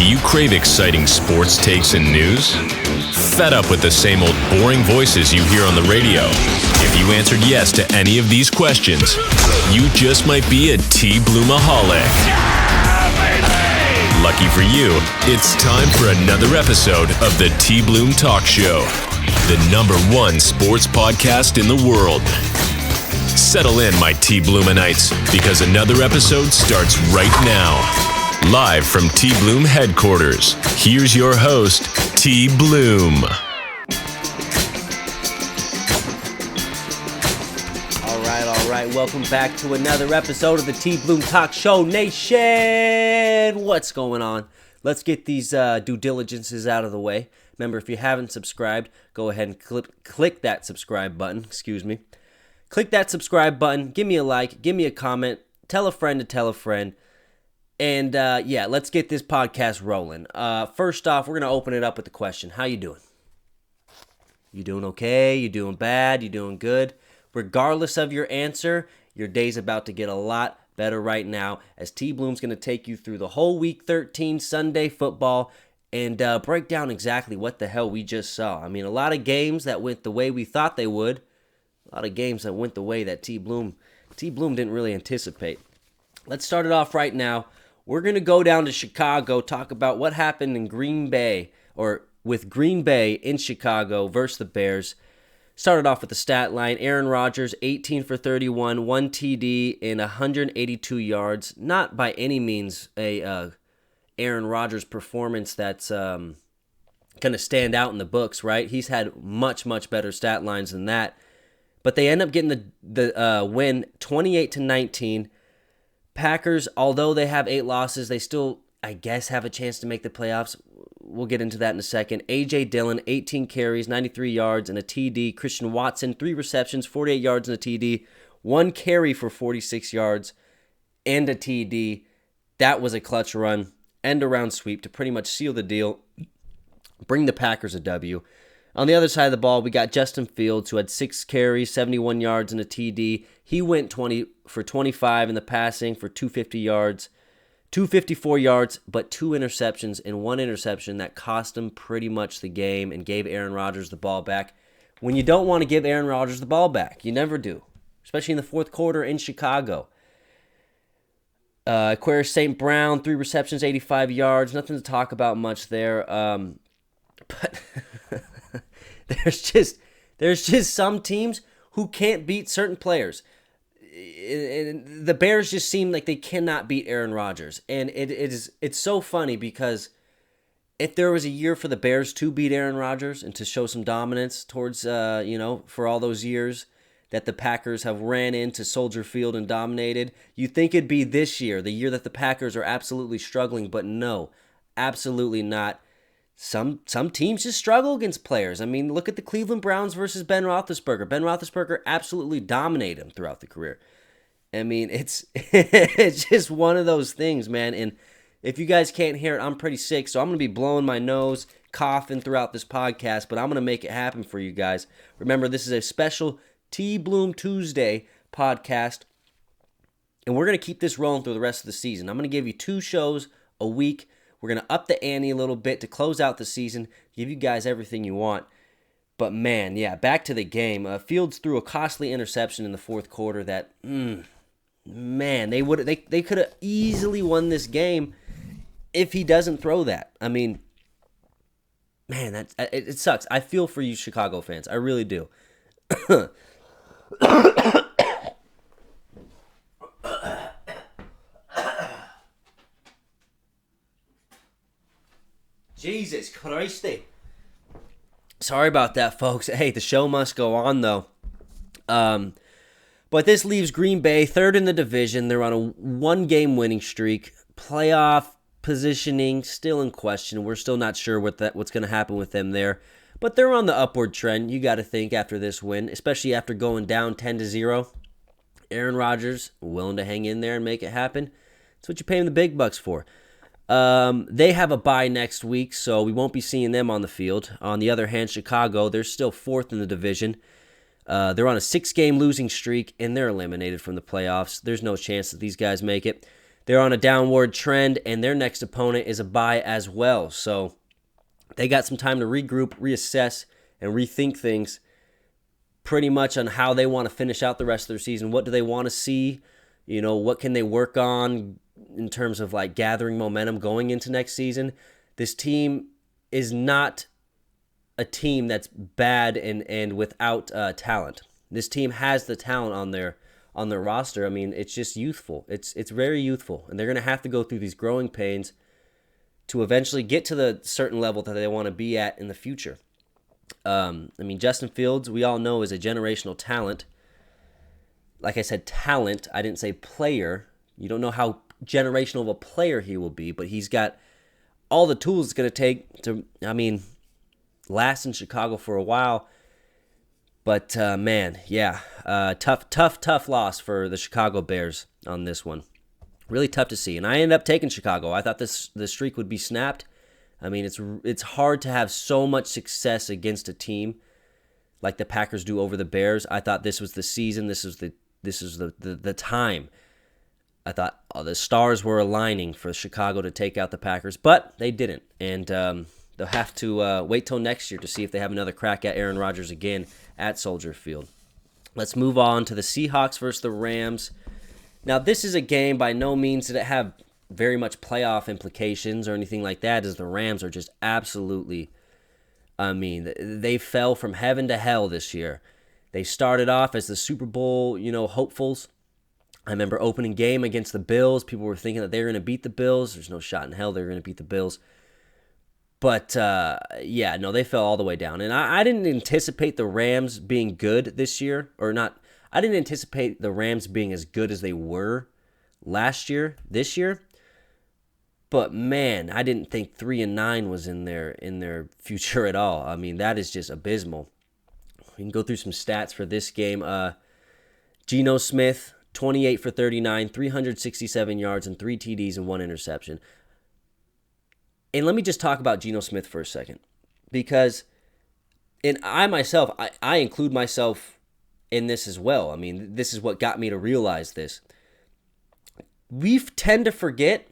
you crave exciting sports takes and news? Fed up with the same old boring voices you hear on the radio? If you answered yes to any of these questions, you just might be a TBloomaholic. Lucky for you, it's time for another episode of the TBloom Talk Show, the #1 sports podcast in the world. Settle in, my TBloomanites, because another episode starts right now. Live from TBloom headquarters, here's your host, TBloom. All right. Welcome back to another episode of the TBloom Talk Show Nation. What's going on? Let's get these due diligences out of the way. Remember, if you haven't subscribed, go ahead and click that subscribe button. Click that subscribe button. Give me a like. Give me a comment. Tell a friend to tell a friend. And, let's get this podcast rolling. First off, we're going to open it up with the question. How you doing? You doing okay? You doing bad? You doing good? Regardless of your answer, your day's about to get a lot better right now, as TBloom's going to take you through the whole Week 13 Sunday football and break down exactly what the hell we just saw. I mean, a lot of games that went the way we thought they would. A lot of games that went the way that TBloom didn't really anticipate. Let's start it off right now. We're going to go down to Chicago, talk about what happened in Green Bay, or with Green Bay in Chicago versus the Bears. Started off with the stat line. Aaron Rodgers, 18 for 31, 1 TD, and 182 yards. Not by any means a Aaron Rodgers performance that's going to stand out in the books, right? He's had much, much better stat lines than that. But they end up getting the win 28-19. Packers, although they have 8 losses, they still, I guess, have a chance to make the playoffs. We'll get into that in a second. A.J. Dillon, 18 carries, 93 yards, and a TD. Christian Watson, 3 receptions, 48 yards and a TD. 1 carry for 46 yards and a TD. That was a clutch run, end-around sweep to pretty much seal the deal, bring the Packers a W. On the other side of the ball, we got Justin Fields, who had 6 carries, 71 yards, and a TD. He went 20 for 25 in the passing for 254 yards, but 2 interceptions and 1 interception that cost him pretty much the game and gave Aaron Rodgers the ball back. When you don't want to give Aaron Rodgers the ball back, you never do, especially in the fourth quarter in Chicago. Aquarius St. Brown, 3 receptions, 85 yards. Nothing to talk about much there. But there's just some teams who can't beat certain players. The Bears just seem like they cannot beat Aaron Rodgers. And it's so funny because if there was a year for the Bears to beat Aaron Rodgers and to show some dominance towards, for all those years that the Packers have ran into Soldier Field and dominated, you'd think it'd be this year, the year that the Packers are absolutely struggling. But no, absolutely not. Some teams just struggle against players. I mean, look at the Cleveland Browns versus Ben Roethlisberger. Ben Roethlisberger absolutely dominated him throughout the career. I mean, it's just one of those things, man. And if you guys can't hear it, I'm pretty sick, so I'm going to be blowing my nose, coughing throughout this podcast, but I'm going to make it happen for you guys. Remember, this is a special TBloom Tuesday podcast, and we're going to keep this rolling through the rest of the season. I'm going to give you 2 shows a week. We're going to up the ante a little bit to close out the season, give you guys everything you want. But man, yeah, back to the game. Fields threw a costly interception in the fourth quarter that, man, they could have easily won this game if he doesn't throw that. I mean, man, it sucks. I feel for you Chicago fans. I really do. Jesus Christy. Sorry about that, folks. Hey, the show must go on, though. But this leaves Green Bay 3rd in the division. They're on a 1-game winning streak. Playoff positioning still in question. We're still not sure what's going to happen with them there. But they're on the upward trend, you got to think, after this win, especially after going down 10-0. Aaron Rodgers willing to hang in there and make it happen. That's what you pay him the big bucks for. They have a bye next week, so we won't be seeing them on the field. On the other hand, Chicago, they're still 4th in the division. They're on a 6-game losing streak, and they're eliminated from the playoffs. There's no chance that these guys make it. they're on a downward trend, and their next opponent is a bye as well. So they got some time to regroup, reassess, and rethink things pretty much on how they want to finish out the rest of their season. What do they want to see? What can they work on in terms of like gathering momentum going into next season? This team is not a team that's bad and without talent. This team has the talent on their roster. I mean, it's just youthful. It's very youthful, and they're going to have to go through these growing pains to eventually get to the certain level that they want to be at in the future. Justin Fields, we all know, is a generational talent. Like I said, talent. I didn't say player. You don't know how generational of a player he will be, but he's got all the tools it's going to take to, last in Chicago for a while. But, tough loss for the Chicago Bears on this one. Really tough to see. And I ended up taking Chicago. I thought the streak would be snapped. It's hard to have so much success against a team like the Packers do over the Bears. I thought this was the season. This is the time. I thought the stars were aligning for Chicago to take out the Packers, but they didn't. And they'll have to wait till next year to see if they have another crack at Aaron Rodgers again at Soldier Field. Let's move on to the Seahawks versus the Rams. Now, this is a game by no means did it have very much playoff implications or anything like that, as the Rams are just absolutely, they fell from heaven to hell this year. They started off as the Super Bowl, hopefuls. I remember opening game against the Bills. People were thinking that they were going to beat the Bills. There's no shot in hell they were going to beat the Bills. But, they fell all the way down. And I didn't anticipate the Rams being good this year, or not. I didn't anticipate the Rams being as good as they were this year. But, man, I didn't think 3-9 was in their future at all. That is just abysmal. We can go through some stats for this game. Geno Smith, 28 for 39, 367 yards, and 3 TDs and 1 interception. And let me just talk about Geno Smith for a second. Because, I include myself in this as well. This is what got me to realize this. We tend to forget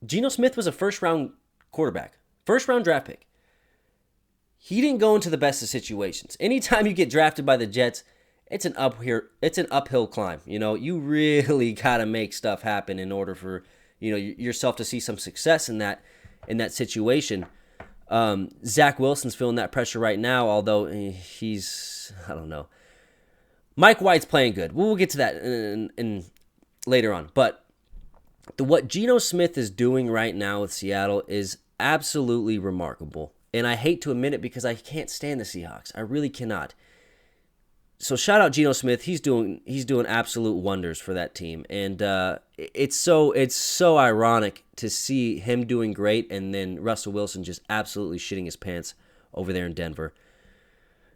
Geno Smith was a first-round quarterback, first-round draft pick. He didn't go into the best of situations. Anytime you get drafted by the Jets, it's an uphill climb. You really got to make stuff happen in order for yourself to see some success in that situation. Zach Wilson's feeling that pressure right now, although he's, I don't know. Mike White's playing good. We'll get to that in later on. But what Geno Smith is doing right now with Seattle is absolutely remarkable. And I hate to admit it because I can't stand the Seahawks. I really cannot. So shout out Geno Smith. He's doing absolute wonders for that team. And it's so ironic to see him doing great and then Russell Wilson just absolutely shitting his pants over there in Denver.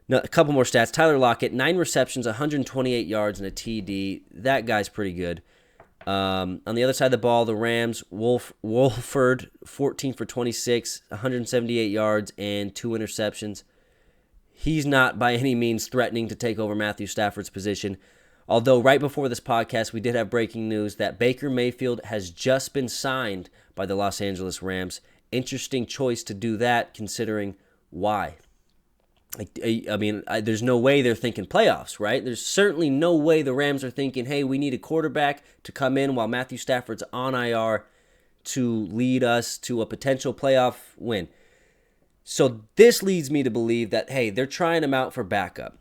Now, a couple more stats. Tyler Lockett, 9 receptions, 128 yards, and a TD. That guy's pretty good. On the other side of the ball, the Rams, Wolford, 14 for 26, 178 yards, and 2 interceptions. He's not by any means threatening to take over Matthew Stafford's position. Although right before this podcast, we did have breaking news that Baker Mayfield has just been signed by the Los Angeles Rams. Interesting choice to do that, considering why. There's no way they're thinking playoffs, right? There's certainly no way the Rams are thinking, hey, we need a quarterback to come in while Matthew Stafford's on IR to lead us to a potential playoff win. So this leads me to believe that, hey, they're trying him out for backup.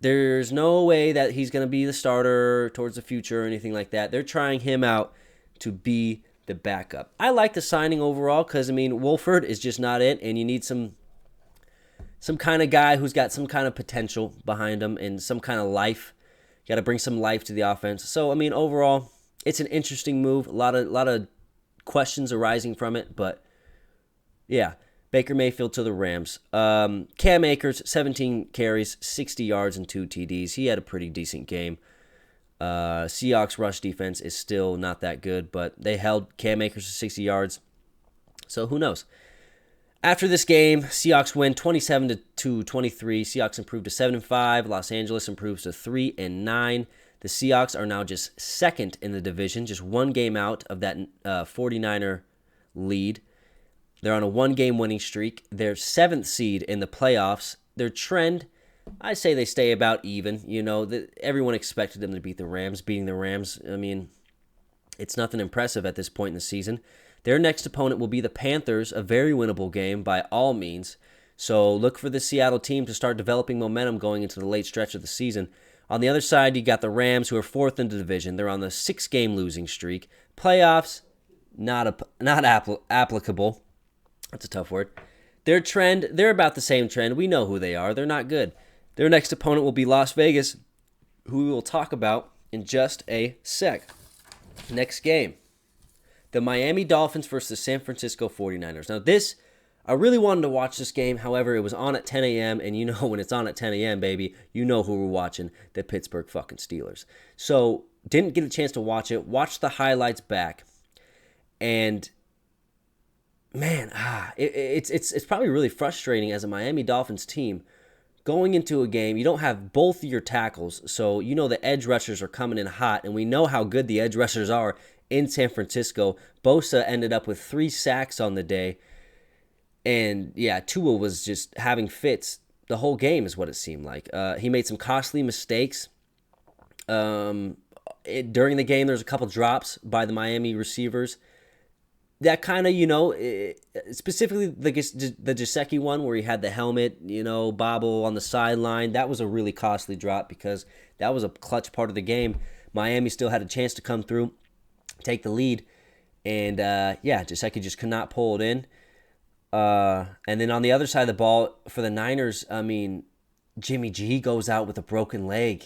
There's no way that he's going to be the starter towards the future or anything like that. They're trying him out to be the backup. I like the signing overall because, Wolford is just not it, and you need some kind of guy who's got some kind of potential behind him and some kind of life. You got to bring some life to the offense. So, overall, it's an interesting move. A lot of questions arising from it, but yeah, Baker Mayfield to the Rams. Cam Akers, 17 carries, 60 yards, and 2 TDs. He had a pretty decent game. Seahawks rush defense is still not that good, but they held Cam Akers to 60 yards. So who knows? After this game, Seahawks win 27-23. Seahawks improved to 7-5. Los Angeles improves to 3-9. The Seahawks are now just second in the division, just one game out of that 49er lead. They're on a one-game winning streak. They're seventh seed in the playoffs. Their trend, I say they stay about even. Everyone expected them to beat the Rams. Beating the Rams, I mean, it's nothing impressive at this point in the season. Their next opponent will be the Panthers, a very winnable game by all means. So look for the Seattle team to start developing momentum going into the late stretch of the season. On the other side, you got the Rams, who are fourth in the division. They're on the 6-game losing streak. Playoffs, not applicable. That's a tough word. Their trend, they're about the same trend. We know who they are. They're not good. Their next opponent will be Las Vegas, who we will talk about in just a sec. Next game, the Miami Dolphins versus the San Francisco 49ers. Now I really wanted to watch this game. However, it was on at 10 a.m., and when it's on at 10 a.m., baby, you know who we're watching, the Pittsburgh fucking Steelers. So didn't get a chance to watch it. Watched the highlights back, and man, it's probably really frustrating as a Miami Dolphins team going into a game. You don't have both of your tackles, so the edge rushers are coming in hot, and we know how good the edge rushers are in San Francisco. Bosa ended up with 3 sacks on the day, and yeah, Tua was just having fits the whole game is what it seemed like. He made some costly mistakes. During the game, there was a couple drops by the Miami receivers. That kind of, specifically the Gesicki one where he had the helmet, bobble on the sideline. That was a really costly drop because that was a clutch part of the game. Miami still had a chance to come through, take the lead, and Gesicki just could not pull it in. And then on the other side of the ball for the Niners, I mean, Jimmy G goes out with a broken leg.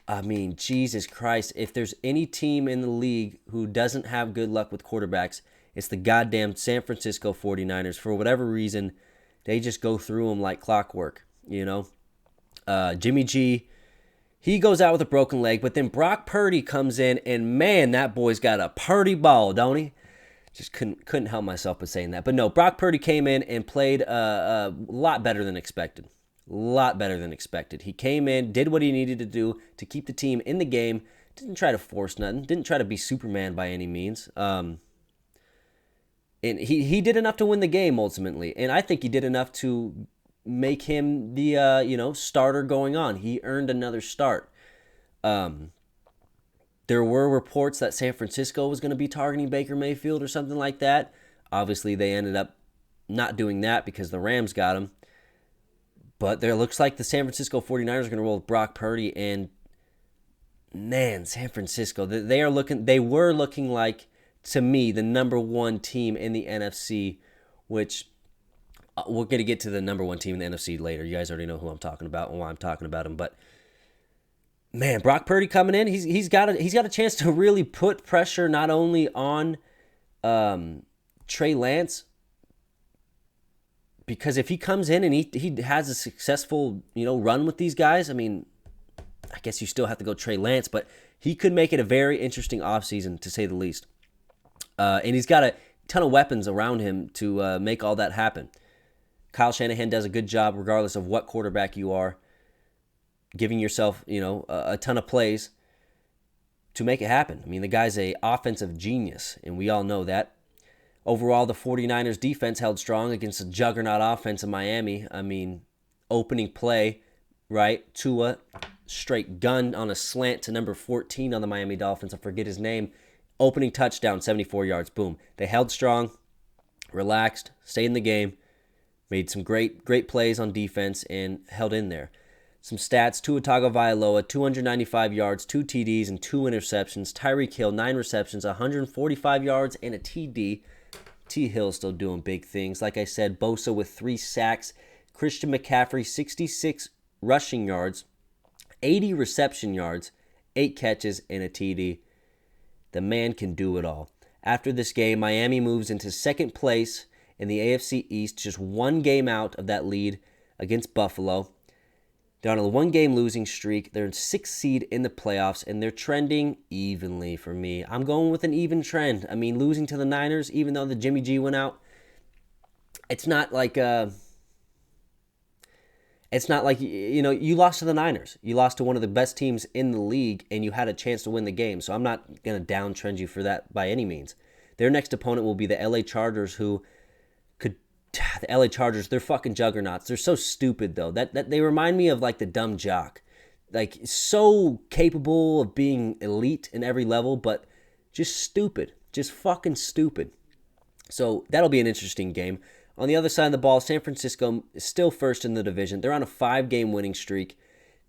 I mean, Jesus Christ, if there's any team in the league who doesn't have good luck with quarterbacks, it's the goddamn San Francisco 49ers. For whatever reason, they just go through them like clockwork, Jimmy G, he goes out with a broken leg, but then Brock Purdy comes in, and man, that boy's got a purdy ball, don't he? Just couldn't help myself by saying that. But no, Brock Purdy came in and played a lot better than expected. He came in, did what he needed to do to keep the team in the game. Didn't try to force nothing. Didn't try to be Superman by any means. And he did enough to win the game ultimately. And I think he did enough to make him the starter going on. He earned another start. There were reports that San Francisco was going to be targeting Baker Mayfield or something like that. Obviously, they ended up not doing that because the Rams got him. But there looks like the San Francisco 49ers are going to roll with Brock Purdy. And, man, San Francisco, they were looking like, to me, the number one team in the NFC, which we're going to get to the number one team in the NFC later. You guys already know who I'm talking about and why I'm talking about him. But, man, Brock Purdy coming in, he's got a chance to really put pressure not only on Trey Lance, because if he comes in and he has a successful run with these guys, I mean, I guess you still have to go Trey Lance, but he could make it a very interesting offseason, to say the least. And he's got a ton of weapons around him to make all that happen. Kyle Shanahan does a good job, regardless of what quarterback you are, giving yourself, a ton of plays to make it happen. I mean, the guy's an offensive genius, and we all know that. Overall, the 49ers defense held strong against a juggernaut offense in Miami. I mean, opening play, right? Tua, straight gun on a slant to number 14 on the Miami Dolphins. I forget his name. Opening touchdown, 74 yards. Boom. They held strong, relaxed, stayed in the game, made some great plays on defense, and held in there. Some stats: Tua Tagovailoa, 295 yards, 2 TDs, and 2 interceptions. Tyreek Hill, 9 receptions, 145 yards, and a TD. T. Hill still doing big things. Like I said, Bosa with 3 sacks. Christian McCaffrey, 66 rushing yards, 80 reception yards, 8 catches, and a TD. The man can do it all. After this game, Miami moves into second place in the AFC East, just one game out of that lead against Buffalo. They're on a one-game losing streak. They're in 6th seed in the playoffs, and they're trending evenly for me. I'm going with an even trend. I mean, losing to the Niners, even though the Jimmy G went out, it's not like It's not like, you lost to the Niners. You lost to one of the best teams in the league, and you had a chance to win the game. So I'm not going to downtrend you for that by any means. Their next opponent will be the LA Chargers, who could... The LA Chargers, they're fucking juggernauts. They're so stupid, though. That they remind me of, like, the dumb jock. Like, so capable of being elite in every level, but just stupid. Just fucking stupid. So that'll be an interesting game. On the other side of the ball, San Francisco is still first in the division. They're on a 5-game winning streak.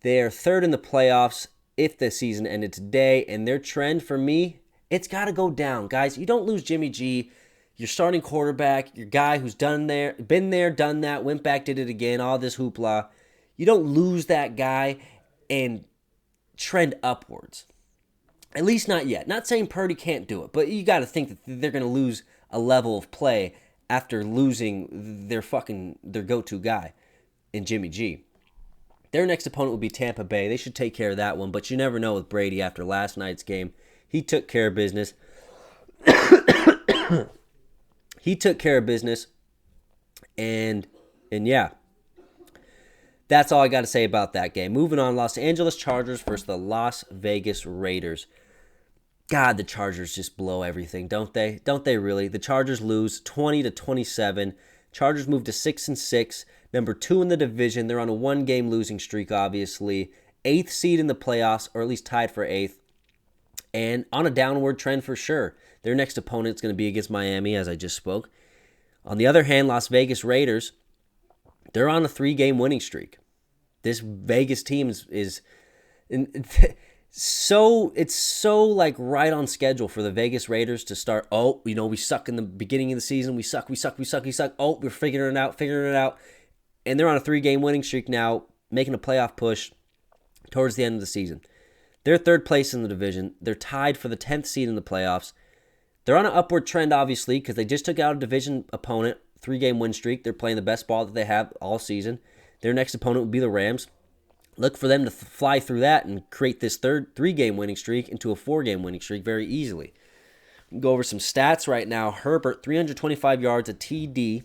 They are third in the playoffs if the season ended today. And their trend, for me, it's got to go down. Guys, you don't lose Jimmy G, your starting quarterback, your guy who's been there, done that, went back, did it again, all this hoopla. You don't lose that guy and trend upwards. At least not yet. Not saying Purdy can't do it, but you got to think that they're going to lose a level of play after losing their go-to guy in Jimmy G. Their next opponent will be Tampa Bay. They should take care of that one, but you never know with Brady after last night's game. He took care of business. And yeah. That's all I got to say about that game. Moving on, Los Angeles Chargers versus the Las Vegas Raiders. God, the Chargers just blow everything, don't they? Don't they really? The Chargers lose 20-27. Chargers move to 6-6, number 2 in the division. They're on a 1-game losing streak, obviously. 8th seed in the playoffs, or at least tied for 8th. And on a downward trend for sure. Their next opponent is going to be against Miami, as I just spoke. On the other hand, Las Vegas Raiders, they're on a 3-game winning streak. This Vegas team is so like right on schedule for the Vegas Raiders to start. Oh, we suck in the beginning of the season. We suck. Oh, we're figuring it out. And they're on a 3-game winning streak now, making a playoff push towards the end of the season. They're third place in the division. They're tied for the 10th seed in the playoffs. They're on an upward trend, obviously, because they just took out a division opponent, 3-game win streak. They're playing the best ball that they have all season. Their next opponent would be the Rams. Look for them to fly through that and create this 3-game winning streak into a 4-game winning streak very easily. Go over some stats right now. Herbert, 325 yards, a TD.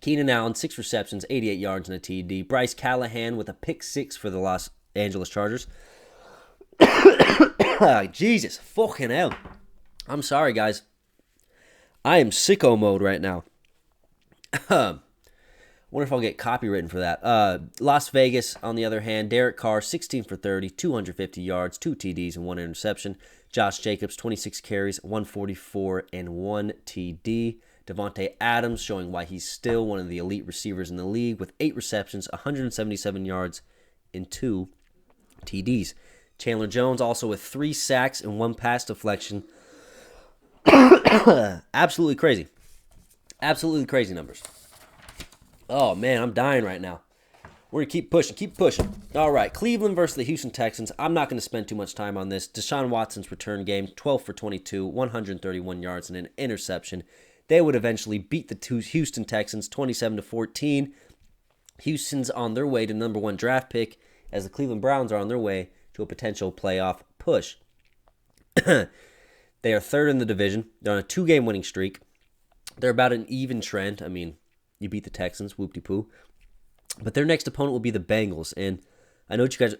Keenan Allen, 6 receptions, 88 yards and a TD. Bryce Callahan with a pick 6 for the Los Angeles Chargers. Jesus, fucking hell. I'm sorry, guys. I am sicko mode right now. Wonder if I'll get copywritten for that. Las Vegas, on the other hand, Derek Carr, 16 for 30, 250 yards, 2 TDs, and 1 interception. Josh Jacobs, 26 carries, 144, and 1 TD. Devontae Adams, showing why he's still one of the elite receivers in the league, with 8 receptions, 177 yards, and 2 TDs. Chandler Jones, also with 3 sacks and 1 pass deflection. Absolutely crazy. Absolutely crazy numbers. Oh, man, I'm dying right now. We're going to keep pushing. All right, Cleveland versus the Houston Texans. I'm not going to spend too much time on this. Deshaun Watson's return game, 12 for 22, 131 yards, and an interception. They would eventually beat the Houston Texans 27-14. Houston's on their way to number 1 draft pick, as the Cleveland Browns are on their way to a potential playoff push. They are third in the division. They're on a 2-game winning streak. They're about an even trend. I mean, you beat the Texans, whoop-de-poo. But their next opponent will be the Bengals. And I know what you guys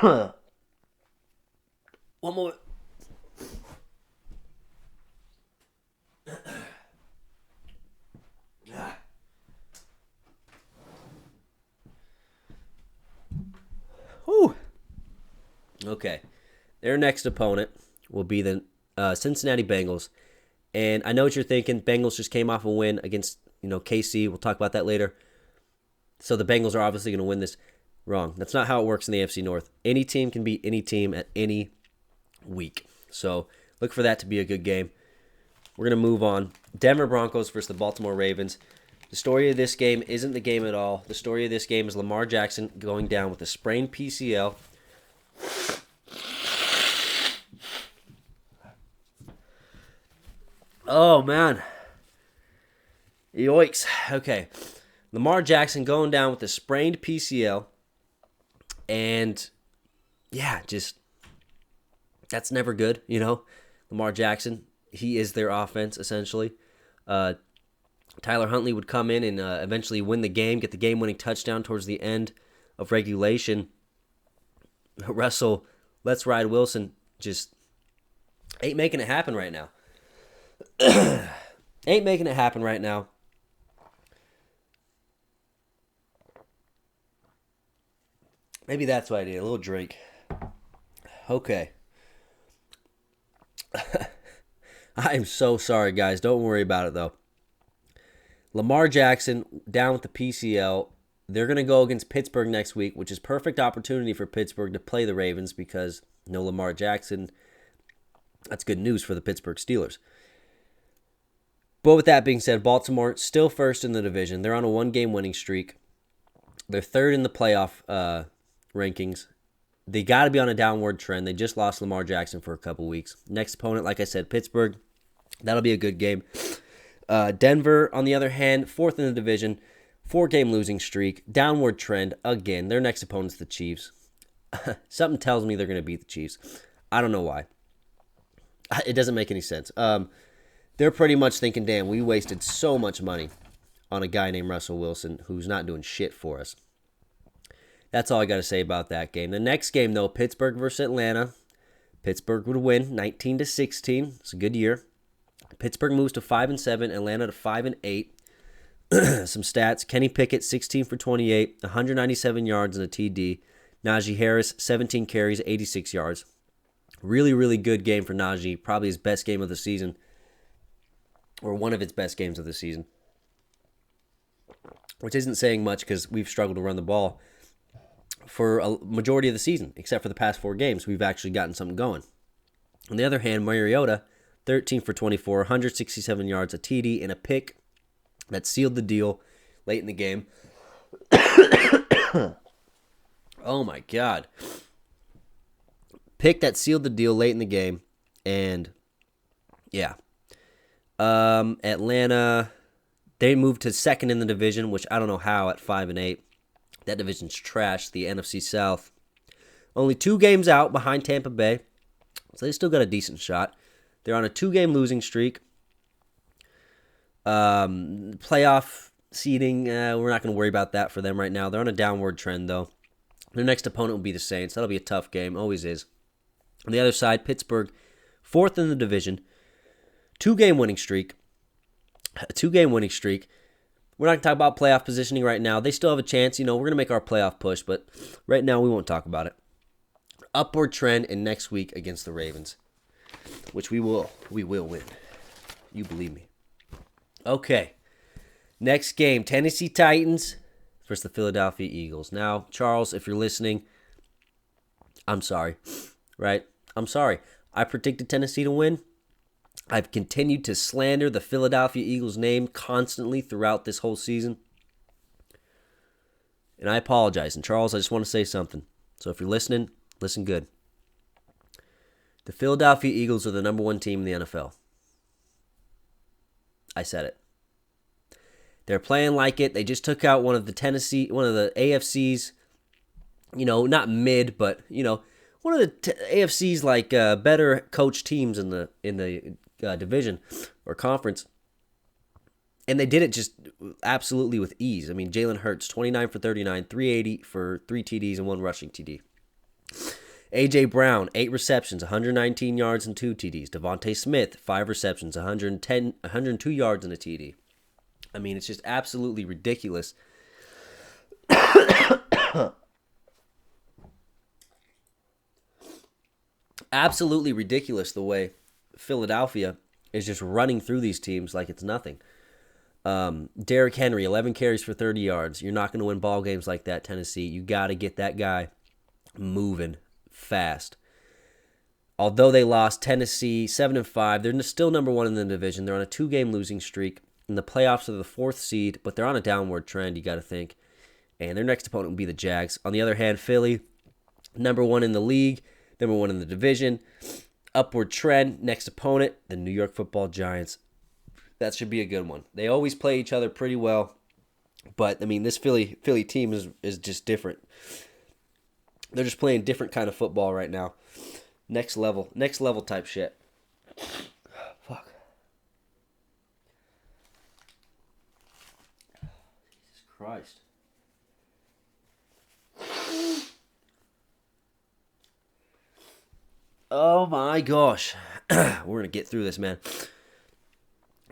are... One moment. Whew. Okay. Their next opponent will be the Cincinnati Bengals. And I know what you're thinking. Bengals just came off a win against, KC. We'll talk about that later. So the Bengals are obviously going to win this. Wrong. That's not how it works in the AFC North. Any team can beat any team at any week. So look for that to be a good game. We're going to move on. Denver Broncos versus the Baltimore Ravens. The story of this game isn't the game at all. The story of this game is Lamar Jackson going down with a sprained PCL. Oh, man. Yikes. Okay. Lamar Jackson going down with a sprained PCL. And, yeah, just, that's never good, Lamar Jackson, he is their offense, essentially. Tyler Huntley would come in and eventually win the game, get the game-winning touchdown towards the end of regulation. Russell, let's ride Wilson, just ain't making it happen right now. Ain't making it happen right now. Maybe that's what I need, a little drink. Okay. I am so sorry, guys. Don't worry about it, though. Lamar Jackson down with the PCL. They're going to go against Pittsburgh next week, which is perfect opportunity for Pittsburgh to play the Ravens because no Lamar Jackson. That's good news for the Pittsburgh Steelers. But with that being said, Baltimore still first in the division. They're on a one-game winning streak. They're third in the playoff rankings. They got to be on a downward trend. They just lost Lamar Jackson for a couple weeks. Next opponent, like I said, Pittsburgh. That'll be a good game. Denver, on the other hand, fourth in the division. 4-game losing streak. Downward trend again. Their next opponent's the Chiefs. Something tells me they're going to beat the Chiefs. I don't know why. It doesn't make any sense. They're pretty much thinking, damn, we wasted so much money on a guy named Russell Wilson who's not doing shit for us. That's all I got to say about that game. The next game, though, Pittsburgh versus Atlanta. Pittsburgh would win 19-16. It's a good year. Pittsburgh moves to 5-7. Atlanta to 5-8. Some stats. Kenny Pickett, 16 for 28, 197 yards and a TD. Najee Harris, 17 carries, 86 yards. Really, really good game for Najee. Probably his best game of the season. Or one of his best games of the season. Which isn't saying much because we've struggled to run the ball for a majority of the season. Except for the past 4 games, we've actually gotten something going. On the other hand, Mariota, 13 for 24, 167 yards, a TD, and a pick that sealed the deal late in the game. Oh, my God. Pick that sealed the deal late in the game. And, yeah. Atlanta, they moved to second in the division, which I don't know how at 5-8. That division's trash, the NFC South. Only 2 games out behind Tampa Bay. So they still got a decent shot. They're on a 2-game losing streak. Playoff seeding, we're not going to worry about that for them right now. They're on a downward trend, though. Their next opponent will be the Saints. That'll be a tough game. Always is. On the other side, Pittsburgh, fourth in the division. 2-game winning streak. A 2-game winning streak. We're not going to talk about playoff positioning right now. They still have a chance. We're going to make our playoff push, but right now we won't talk about it. Upward trend in next week against the Ravens, which we will win. You believe me. Okay. Next game, Tennessee Titans versus the Philadelphia Eagles. Now, Charles, if you're listening, I'm sorry, right? I'm sorry. I predicted Tennessee to win. I've continued to slander the Philadelphia Eagles name constantly throughout this whole season. And I apologize. And Charles, I just want to say something. So if you're listening, listen good. The Philadelphia Eagles are the number 1 team in the NFL. I said it. They're playing like it. They just took out one of the AFC's, not mid, but, one of the AFC's better coached teams in the division or conference. And they did it just absolutely with ease. I mean, Jalen Hurts, 29 for 39, 380 for 3 TDs and 1 rushing TD. A.J. Brown, 8 receptions, 119 yards and 2 TDs. Devontae Smith, 5 receptions, 102 yards and a TD. I mean, it's just absolutely ridiculous. Absolutely ridiculous the way Philadelphia is just running through these teams like it's nothing. Derrick Henry, 11 carries for 30 yards. You're not going to win ball games like that, Tennessee. You got to get that guy moving fast. Although they lost, Tennessee 7-5, they're still number 1 in the division. They're on a 2-game losing streak. In the playoffs, are the 4th seed, but they're on a downward trend, you got to think. And their next opponent will be the Jags. On the other hand, Philly, number 1 in the league, number 1 in the division. Upward trend, next opponent, the New York Football Giants. That should be a good one. They always play each other pretty well, but, I mean, this Philly team is just different. They're just playing different kind of football right now. Next level type shit. Fuck. Christ. Oh my gosh. We're going to get through this, man.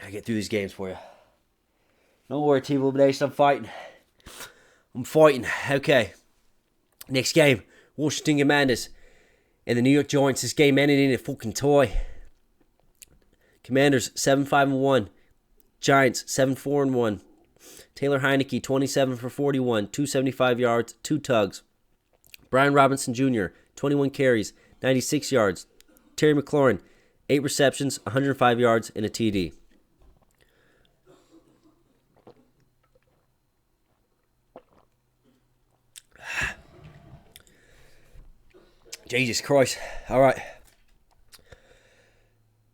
I get through these games for you. Don't worry, TBloom Nation. I'm fighting. Okay. Next game. Washington Commanders and the New York Giants. This game ended in a fucking tie. Commanders 7-5-1. Giants 7-4-1. Taylor Heineke 27 for 41, 275 yards, 2 tugs. Brian Robinson Jr. 21 carries, 96 yards. Terry McLaurin 8 receptions, 105 yards, and a TD. Jesus Christ. All right.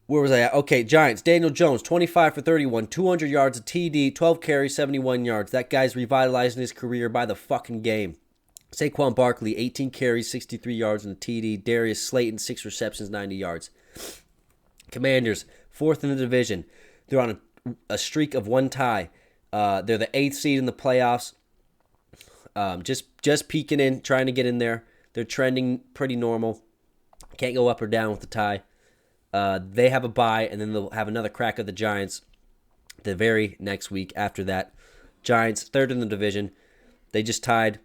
Where was I at? Okay, Giants. Daniel Jones, 25 for 31, 200 yards, a TD, 12 carries, 71 yards. That guy's revitalizing his career by the fucking game. Saquon Barkley, 18 carries, 63 yards, and a TD. Darius Slayton, 6 receptions, 90 yards. Commanders, 4th in the division. They're on a streak of 1 tie. They're the 8th seed in the playoffs. Just peeking in, trying to get in there. They're trending pretty normal. Can't go up or down with the tie. They have a bye, and then they'll have another crack at the Giants the very next week after that. Giants, 3rd in the division. They just tied.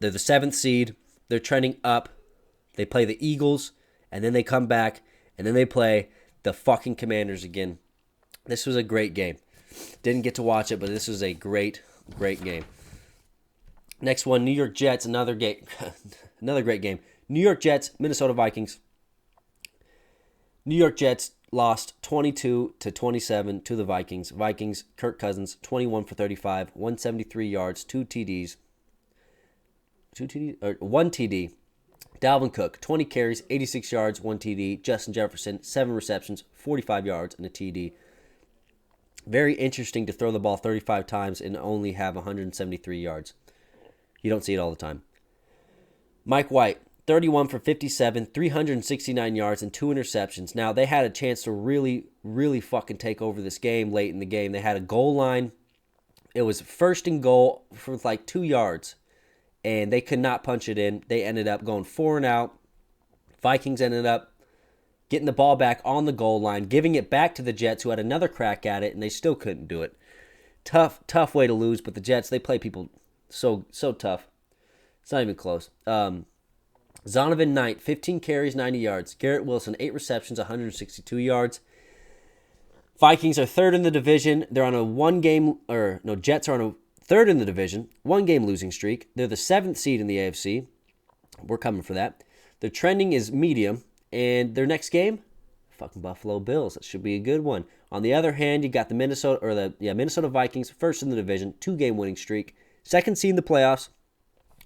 They're the 7th seed. They're trending up. They play the Eagles, and then they come back, and then they play the fucking Commanders again. This was a great game. Didn't get to watch it, but this was a great, great game. Next one, New York Jets, another game. Another great game. New York Jets, Minnesota Vikings. New York Jets lost 22-27 to the Vikings. Vikings, Kirk Cousins, 21 for 35, 173 yards, 2 TDs. 1 TD. Dalvin Cook, 20 carries, 86 yards, 1 TD. Justin Jefferson, 7 receptions, 45 yards, and a TD. Very interesting to throw the ball 35 times and only have 173 yards. You don't see it all the time. Mike White, 31 for 57, 369 yards, and 2 interceptions. Now, they had a chance to really, really fucking take over this game late in the game. They had a goal line. It was 1st and goal for like 2 yards, and they could not punch it in. They ended up going 4 and out. Vikings ended up getting the ball back on the goal line, giving it back to the Jets, who had another crack at it, and they still couldn't do it. Tough way to lose, but the Jets, they play people so tough. It's not even close. Zonovan Knight, 15 carries, 90 yards. Garrett Wilson, 8 receptions, 162 yards. Vikings are 3rd in the division. They're on a Jets are on a 3rd in the division, 1-game losing streak. They're the 7th seed in the AFC. We're coming for that. Their trending is medium, and their next game, fucking Buffalo Bills. That should be a good one. On the other hand, you got the Minnesota Vikings, 1st in the division, 2-game winning streak. 2nd seed in the playoffs.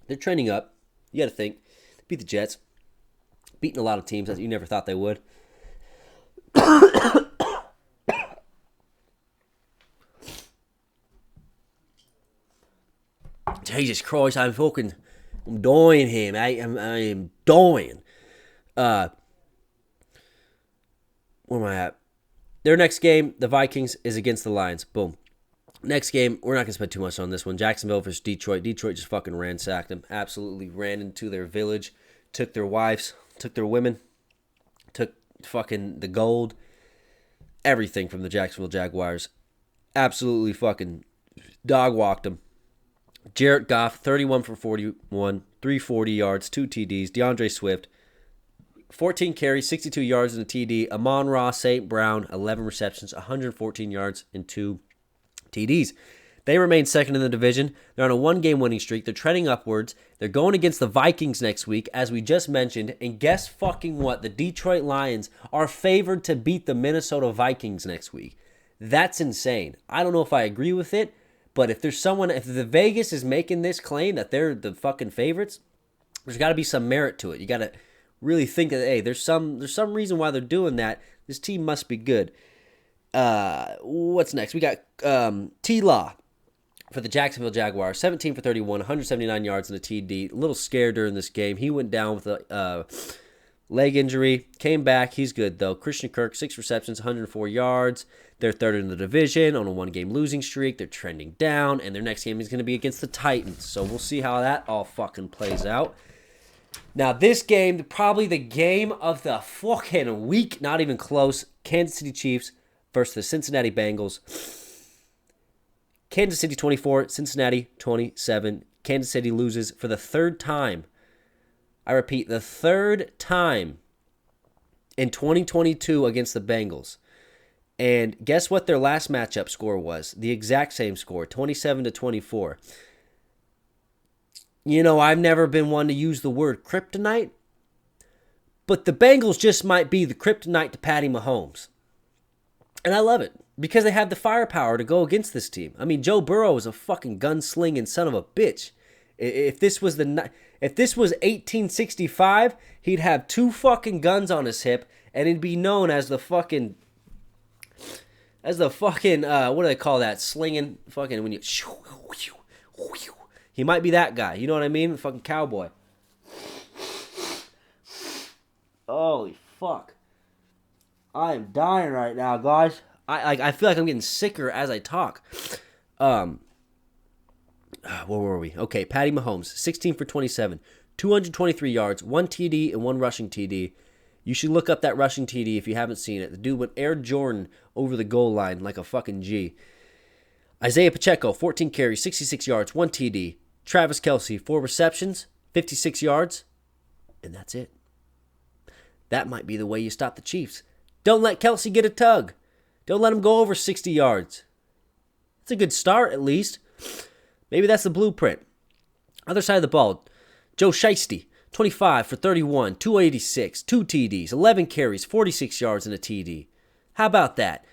They're trending up. You got to think. They beat the Jets. Beating a lot of teams that you never thought they would. Jesus Christ, I'm dying here, mate. I am dying. Where am I at? Their next game, the Vikings, is against the Lions. Boom. Next game, we're not going to spend too much on this one. Jacksonville versus Detroit. Detroit just fucking ransacked them. Absolutely ran into their village. Took their wives. Took their women. Took fucking the gold. Everything from the Jacksonville Jaguars. Absolutely fucking dog-walked them. Jared Goff, 31 for 41. 340 yards, 2 TDs. DeAndre Swift, 14 carries, 62 yards and a TD. Amon-Ra St. Brown, 11 receptions, 114 yards and 2 TDs. They remain 2nd in the division. They're on a 1-game winning streak. They're trending upwards. They're going against the Vikings next week, as we just mentioned. And guess fucking what? The Detroit Lions are favored to beat the Minnesota Vikings next week. That's insane. I don't know if I agree with it, but if the Vegas is making this claim that they're the fucking favorites, there's got to be some merit to it. You got to really think that, hey, there's some reason why they're doing that. This team must be good. What's next? We got T-Law for the Jacksonville Jaguars, 17 for 31, 179 yards and a TD. A little scared during this game. He went down with a Leg injury, came back. He's good, though. Christian Kirk, 6 receptions, 104 yards. They're third in the division on a 1-game losing streak. They're trending down, and their next game is going to be against the Titans. So we'll see how that all fucking plays out. Now, this game, probably the game of the fucking week, not even close. Kansas City Chiefs versus the Cincinnati Bengals. Kansas City 24, Cincinnati 27. Kansas City loses for the third time. I repeat, the third time in 2022 against the Bengals. And guess what their last matchup score was? The exact same score, 27-24. You know, I've never been one to use the word kryptonite, but the Bengals just might be the kryptonite to Patty Mahomes. And I love it because they have the firepower to go against this team. I mean, Joe Burrow is a fucking gunslinging son of a bitch. If this was 1865, he'd have 2 fucking guns on his hip, and he'd be known as the fucking what do they call that? Slinging fucking when you. He might be that guy. You know what I mean? The fucking cowboy. Holy fuck! I am dying right now, guys. I feel like I'm getting sicker as I talk. Where were we? Okay, Patty Mahomes, 16 for 27, 223 yards, 1 TD and 1 rushing TD. You should look up that rushing TD if you haven't seen it. The dude went Air Jordan over the goal line like a fucking G. Isaiah Pacheco, 14 carries, 66 yards, 1 TD. Travis Kelce, 4 receptions, 56 yards, and that's it. That might be the way you stop the Chiefs. Don't let Kelce get a tug. Don't let him go over 60 yards. It's a good start, at least. Maybe that's the blueprint. Other side of the ball, Joe Shiesty, 25 for 31, 286, 2 TDs, 11 carries, 46 yards, and a TD. How about that?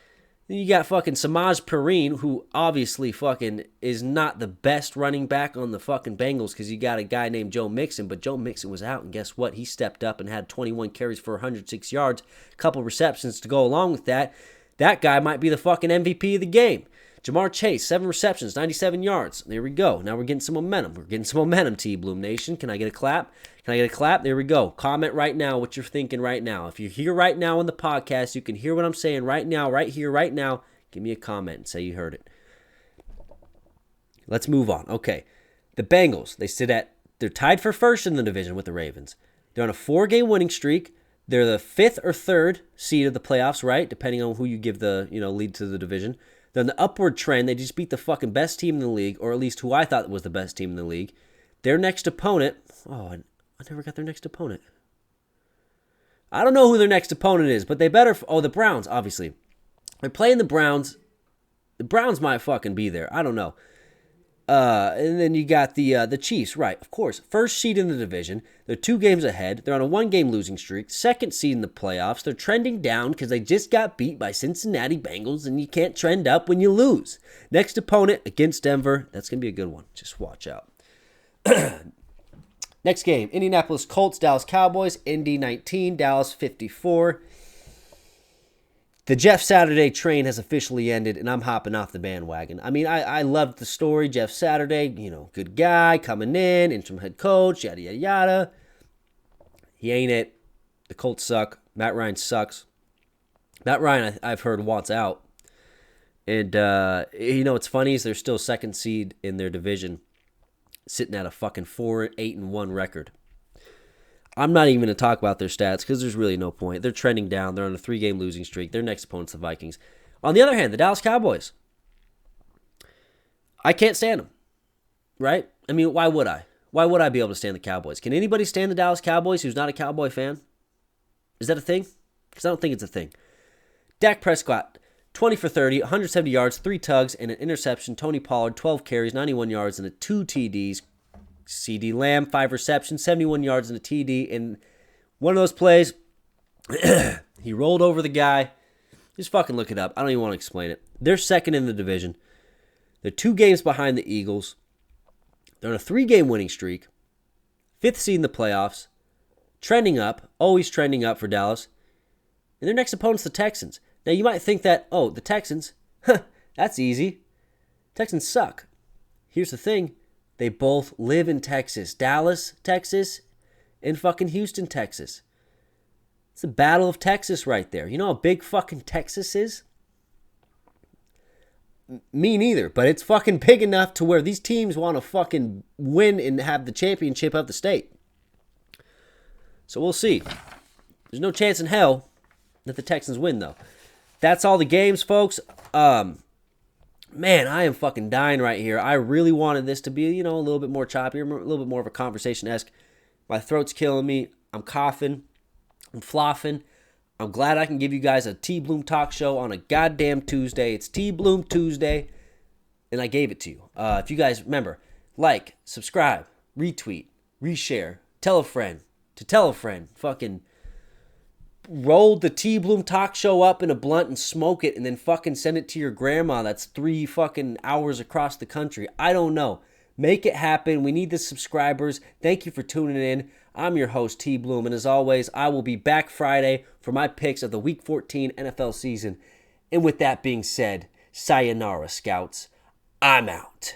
Then you got fucking Samaj Perine, who obviously fucking is not the best running back on the fucking Bengals because you got a guy named Joe Mixon, but Joe Mixon was out, and guess what? He stepped up and had 21 carries for 106 yards, a couple receptions to go along with that. That guy might be the fucking MVP of the game. Jamar Chase, 7 receptions, 97 yards. There we go. Now we're getting some momentum. We're getting some momentum, TBloom Nation. Can I get a clap? Can I get a clap? There we go. Comment right now what you're thinking right now. If you're here right now on the podcast, you can hear what I'm saying right now, right here, right now. Give me a comment and say you heard it. Let's move on. Okay. The Bengals, they're tied for first in the division with the Ravens. They're on a 4-game winning streak. They're the 5th or 3rd seed of the playoffs, right? Depending on who you give the, lead to the division. They're on the upward trend. They just beat the fucking best team in the league, or at least who I thought was the best team in the league. Their next opponent, I never got their next opponent. I don't know who their next opponent is, but they better, the Browns, obviously. They're playing the Browns. The Browns might fucking be there. I don't know. And then you got the Chiefs, right, of course. First seed in the division. They're 2 games ahead. They're on a 1-game losing streak. Second seed in the playoffs. They're trending down because they just got beat by Cincinnati Bengals, and you can't trend up when you lose. Next opponent against Denver. That's going to be a good one. Just watch out. Next game, Indianapolis Colts, Dallas Cowboys. Indy 19, Dallas 54. The Jeff Saturday train has officially ended, and I'm hopping off the bandwagon. I mean, I loved the story. Jeff Saturday, good guy, coming in, interim head coach, yada, yada, yada. He ain't it. The Colts suck. Matt Ryan sucks. Matt Ryan, I've heard, wants out. And, what's funny is they're still 2nd seed in their division, sitting at a fucking 4-8-1 record. I'm not even going to talk about their stats because there's really no point. They're trending down. They're on a 3-game losing streak. Their next opponent's the Vikings. On the other hand, the Dallas Cowboys. I can't stand them, right? I mean, why would I? Why would I be able to stand the Cowboys? Can anybody stand the Dallas Cowboys who's not a Cowboy fan? Is that a thing? Because I don't think it's a thing. Dak Prescott, 20 for 30, 170 yards, 3 tugs, and an interception. Tony Pollard, 12 carries, 91 yards, and 2 TDs. CeeDee Lamb, 5 receptions, 71 yards, and a TD. And one of those plays, he rolled over the guy. Just fucking look it up. I don't even want to explain it. They're 2nd in the division. They're 2 games behind the Eagles. They're on a 3-game winning streak. 5th seed in the playoffs. Trending up. Always trending up for Dallas. And their next opponent's the Texans. Now, you might think that, the Texans, that's easy. Texans suck. Here's the thing. They both live in Texas. Dallas, Texas, and fucking Houston, Texas. It's the Battle of Texas right there. You know how big fucking Texas is? Me neither, but it's fucking big enough to where these teams want to fucking win and have the championship of the state. So we'll see. There's no chance in hell that the Texans win, though. That's all the games, folks. Man, I am fucking dying right here. I really wanted this to be, a little bit more choppy, a little bit more of a conversation-esque. My throat's killing me. I'm coughing. I'm flopping. I'm glad I can give you guys a TBloom talk show on a goddamn Tuesday. It's TBloom Tuesday, and I gave it to you. If you guys remember, like, subscribe, retweet, reshare, tell a friend, to tell a friend, fucking roll the TBloom talk show up in a blunt and smoke it and then fucking send it to your grandma that's 3 fucking hours across the country. I don't know. Make it happen. We need the subscribers. Thank you for tuning in. I'm your host, TBloom, and as always, I will be back Friday for my picks of the Week 14 NFL season. And with that being said, sayonara, Scouts. I'm out.